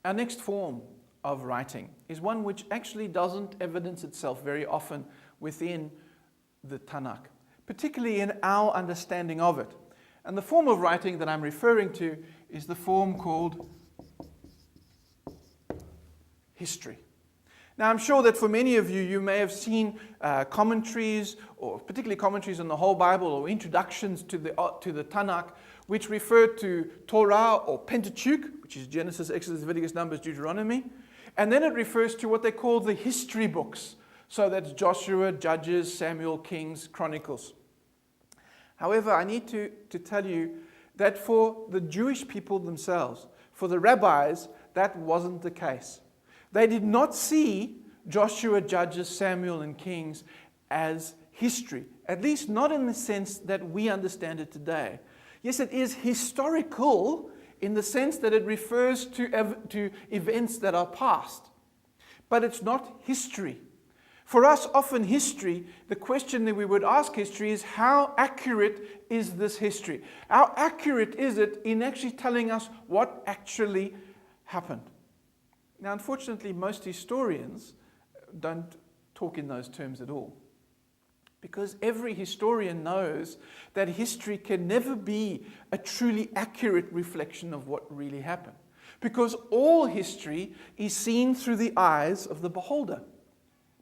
Our next form of writing is one which actually doesn't evidence itself very often within the Tanakh, particularly in our understanding of it. And the form of writing that I'm referring to is the form called history. Now, I'm sure that for many of you, you may have seen commentaries, or particularly commentaries on the whole Bible, or introductions to the Tanakh, which refer to Torah or Pentateuch, which is Genesis, Exodus, Leviticus, Numbers, Deuteronomy. And then it refers to what they call the history books. So that's Joshua, Judges, Samuel, Kings, Chronicles. However, I need to tell you that for the Jewish people themselves, for the rabbis, that wasn't the case. They did not see Joshua, Judges, Samuel, and Kings as history, at least not in the sense that we understand it today. Yes, it is historical in the sense that it refers to events that are past, but it's not history. For us, often history, the question that we would ask history is, how accurate is this history? How accurate is it in actually telling us what actually happened? Now, unfortunately, most historians don't talk in those terms at all. Because every historian knows that history can never be a truly accurate reflection of what really happened. Because all history is seen through the eyes of the beholder.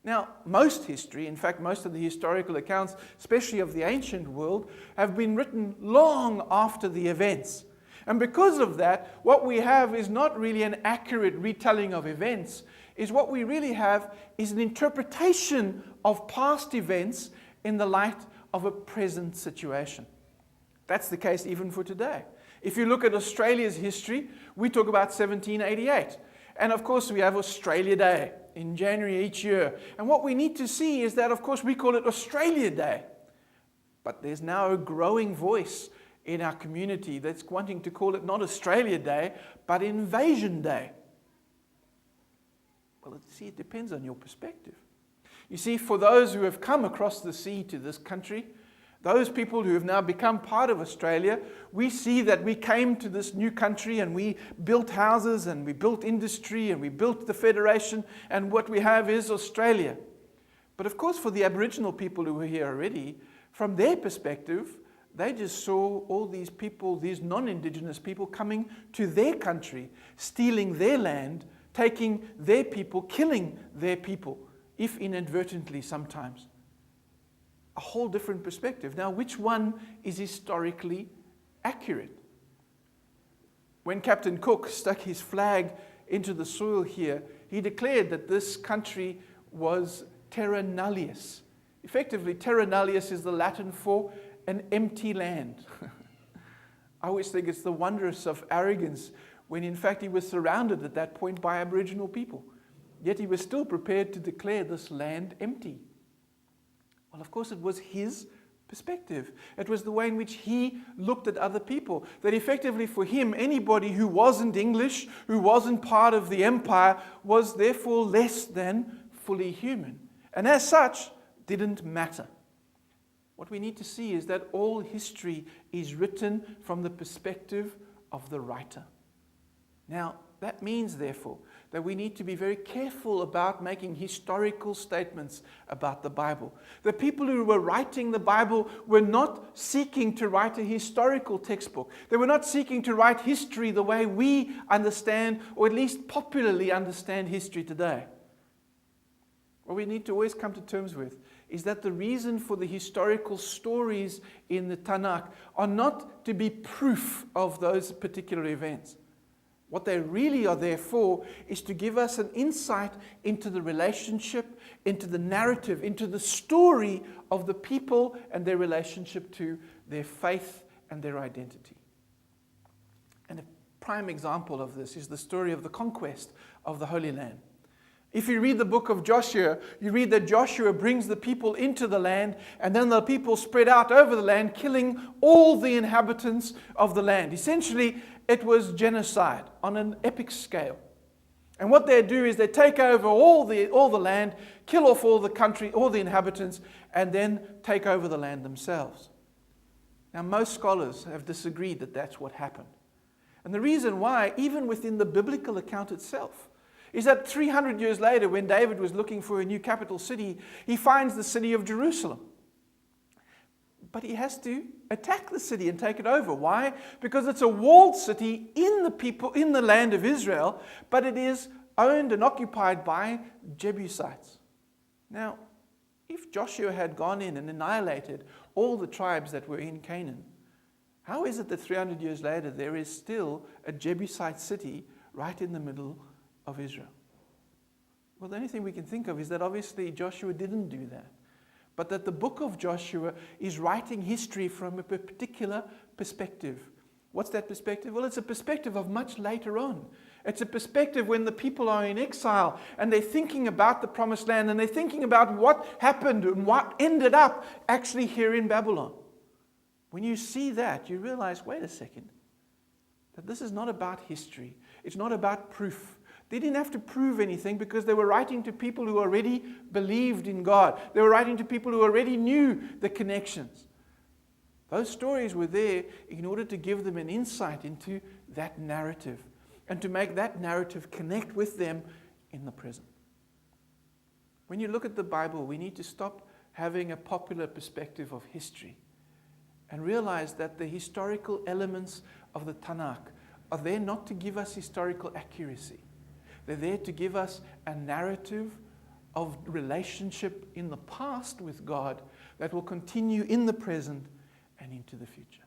Now, most history, in fact, most of the historical accounts, especially of the ancient world, have been written long after the events. And because of that, what we have is not really an accurate retelling of events. What we really have is an interpretation of past events in the light of a present situation. That's the case even for today. If you look at Australia's history, we talk about 1788. And of course, we have Australia Day in January each year. And what we need to see is that, of course, we call it Australia Day. But there's now a growing voice in our community that's wanting to call it not Australia Day, but Invasion Day. Well, it depends on your perspective. You see, for those who have come across the sea to this country, those people who have now become part of Australia, we see that we came to this new country and we built houses and we built industry and we built the Federation, and what we have is Australia. But of course, for the Aboriginal people who were here already, from their perspective, they just saw all these people, these non-Indigenous people, coming to their country, stealing their land, taking their people, killing their people, if inadvertently sometimes. A whole different perspective. Now, which one is historically accurate? When Captain Cook stuck his flag into the soil here, he declared that this country was terra nullius. Effectively, terra nullius is the Latin for an empty land. I always think it's the wondrous of arrogance when in fact he was surrounded at that point by Aboriginal people. Yet he was still prepared to declare this land empty. Well, of course, it was his perspective. It was the way in which he looked at other people. That effectively for him, anybody who wasn't English, who wasn't part of the empire, was therefore less than fully human. And as such, didn't matter. What we need to see is that all history is written from the perspective of the writer. Now, that means, therefore, that we need to be very careful about making historical statements about the Bible. The people who were writing the Bible were not seeking to write a historical textbook. They were not seeking to write history the way we understand, or at least popularly understand history today. What we need to always come to terms with is that the reason for the historical stories in the Tanakh are not to be proof of those particular events. What they really are there for is to give us an insight into the relationship, into the narrative, into the story of the people and their relationship to their faith and their identity. And a prime example of this is the story of the conquest of the Holy Land. If you read the book of Joshua, you read that Joshua brings the people into the land, and then the people spread out over the land, killing all the inhabitants of the land. Essentially, it was genocide on an epic scale. And what they do is they take over all the land, kill off all the country, all the inhabitants, and then take over the land themselves. Now, most scholars have disagreed that that's what happened. And the reason why, even within the biblical account itself, is that 300 years later, when David was looking for a new capital city, he finds the city of Jerusalem. But he has to attack the city and take it over. Why? Because it's a walled city in the land of Israel, but it is owned and occupied by Jebusites. Now, if Joshua had gone in and annihilated all the tribes that were in Canaan, how is it that 300 years later there is still a Jebusite city right in the middle of Israel? Well, the only thing we can think of is that obviously Joshua didn't do that, but that the book of Joshua is writing history from a particular perspective. What's that perspective? Well, it's a perspective of much later on. It's a perspective when the people are in exile and they're thinking about the promised land and they're thinking about what happened and what ended up actually here in Babylon. When you see that, you realize, wait a second, that this is not about history. It's not about proof. They didn't have to prove anything because they were writing to people who already believed in God. They were writing to people who already knew the connections. Those stories were there in order to give them an insight into that narrative and to make that narrative connect with them in the present. When you look at the Bible, we need to stop having a popular perspective of history and realize that the historical elements of the Tanakh are there not to give us historical accuracy. They're there to give us a narrative of relationship in the past with God that will continue in the present and into the future.